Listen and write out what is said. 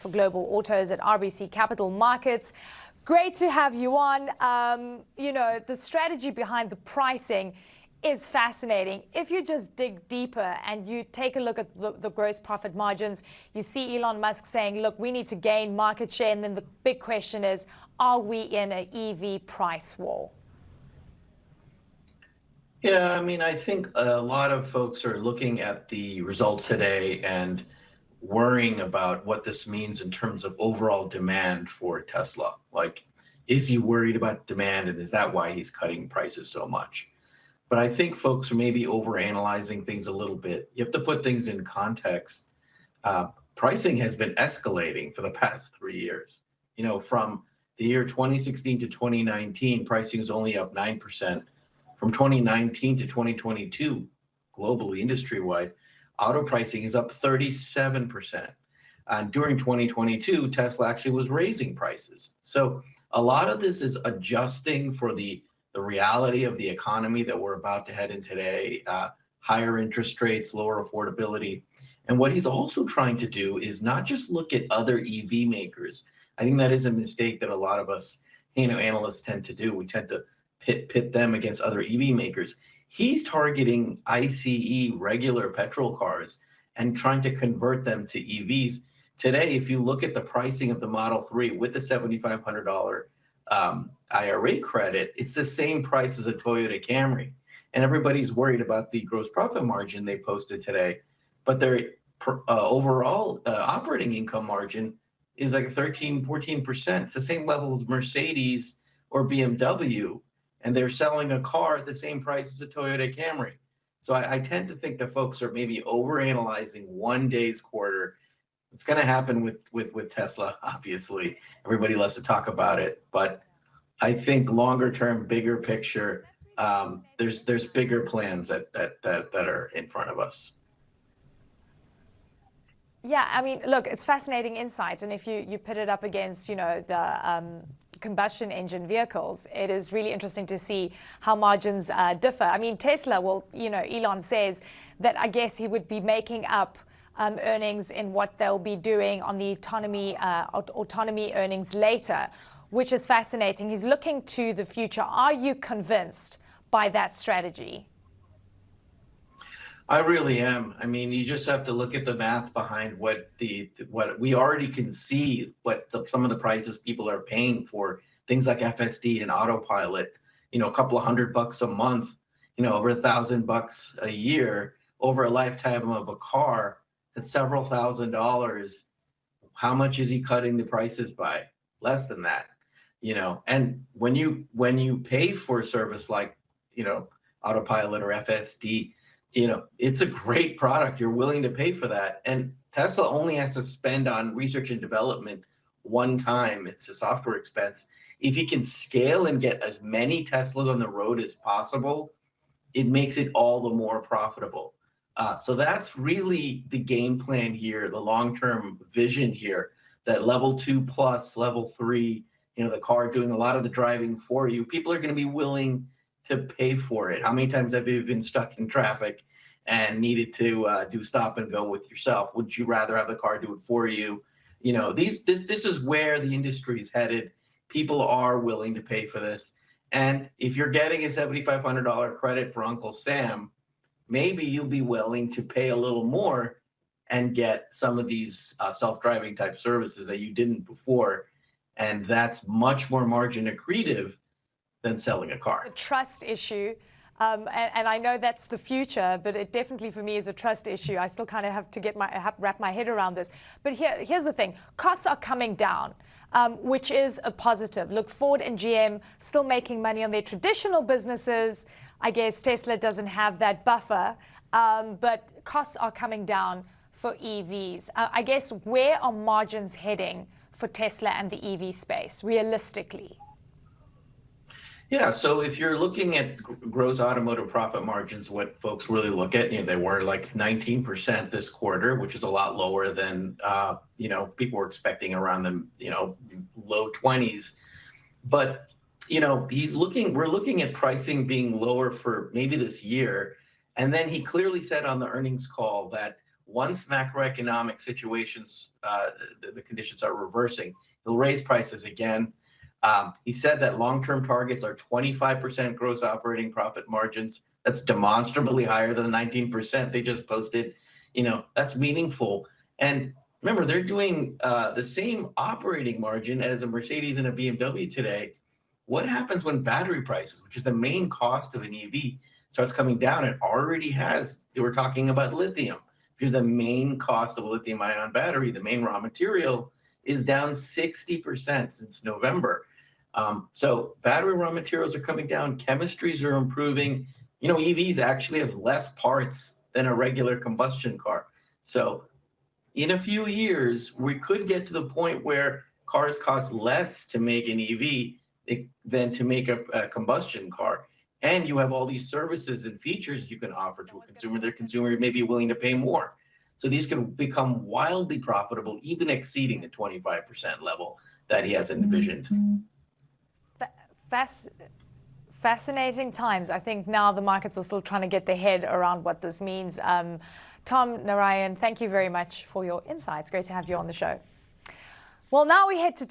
for Global Autos at RBC Capital Markets. Great to have you on. The strategy behind the pricing is fascinating. If you just dig deeper and you take a look at the gross profit margins, you see Elon Musk saying, look, we need to gain market share. And then the big question is, are we in an EV price war? Yeah, I mean, I think a lot of folks are looking at the results today and worrying about what this means in terms of overall demand for Tesla. Like, is he worried about demand, and is that why he's cutting prices so much? But I think folks are maybe overanalyzing things a little bit. You have to put things in context. Pricing has been escalating for the past 3 years. From the year 2016 to 2019, pricing is only up 9%. From 2019 to 2022, globally, industry-wide, auto pricing is up 37%. And during 2022, Tesla actually was raising prices. So a lot of this is adjusting for the reality of the economy that we're about to head in today, higher interest rates, lower affordability. And what he's also trying to do is not just look at other EV makers. I think that is a mistake that a lot of us, analysts tend to do. We tend to pit them against other EV makers. He's targeting ICE, regular petrol cars, and trying to convert them to EVs. Today, if you look at the pricing of the Model 3 with the $7,500 IRA credit, it's the same price as a Toyota Camry. And everybody's worried about the gross profit margin they posted today, but their overall operating income margin is like 13, 14%. It's the same level as Mercedes or BMW. And they're selling a car at the same price as a Toyota Camry. So I tend to think that folks are maybe overanalyzing one day's quarter. It's going to happen with Tesla, obviously. Everybody loves to talk about it. But I think longer term, bigger picture, there's bigger plans that are in front of us. Yeah, I mean, look, it's fascinating insight. And if you put it up against, the combustion engine vehicles, it is really interesting to see how margins differ. I mean, Tesla will, Elon says that I guess he would be making up earnings in what they'll be doing on the autonomy earnings later, which is fascinating. He's looking to the future. Are you convinced by that strategy? I really am. I mean, you just have to look at the math behind what we already can see, some of the prices people are paying for things like FSD and autopilot. A couple of $100 a month, over $1,000 a year over a lifetime of a car. That's several $1,000s. How much is he cutting the prices by? Less than that. And when you pay for a service like autopilot or FSD, it's a great product. You're willing to pay for that. And Tesla only has to spend on research and development one time. It's a software expense. If you can scale and get as many Teslas on the road as possible, it makes it all the more profitable. So that's really the game plan here, the long-term vision here, that level 2 plus, level 3, the car doing a lot of the driving for you. People are going to be willing to pay for it. How many times have you been stuck in traffic and needed to do stop and go with yourself? Would you rather have the car do it for you? This is where the industry is headed. People are willing to pay for this. And if you're getting a $7,500 credit for Uncle Sam, maybe you'll be willing to pay a little more and get some of these self-driving type services that you didn't before. And that's much more margin accretive than selling a car. A trust issue. And I know that's the future, but it definitely for me is a trust issue. I still kind of have to wrap my head around this. But here's the thing. Costs are coming down, which is a positive. Look, Ford and GM still making money on their traditional businesses. I guess Tesla doesn't have that buffer, but costs are coming down for EVs. I guess where are margins heading for Tesla and the EV space, realistically? Yeah, so if you're looking at gross automotive profit margins, what folks really look at, they were like 19% this quarter, which is a lot lower than, people were expecting around the, low 20s. But, we're looking at pricing being lower for maybe this year. And then he clearly said on the earnings call that once macroeconomic situations, the conditions are reversing, he'll raise prices again. He said that long-term targets are 25% gross operating profit margins. That's demonstrably higher than the 19% they just posted. That's meaningful. And remember, they're doing the same operating margin as a Mercedes and a BMW today. What happens when battery prices, which is the main cost of an EV, starts coming down? It already has. They were talking about lithium, because the main cost of a lithium-ion battery, the main raw material, is down 60% since November. So battery raw materials are coming down, chemistries are improving. EVs actually have less parts than a regular combustion car. So in a few years, we could get to the point where cars cost less to make an EV than to make a combustion car. And you have all these services and features you can offer to a consumer. The consumer may be willing to pay more. So these can become wildly profitable, even exceeding the 25% level that he has envisioned. Fascinating times. I think now the markets are still trying to get their head around what this means. Tom, Narayan, thank you very much for your insights. Great to have you on the show. Well, now we head to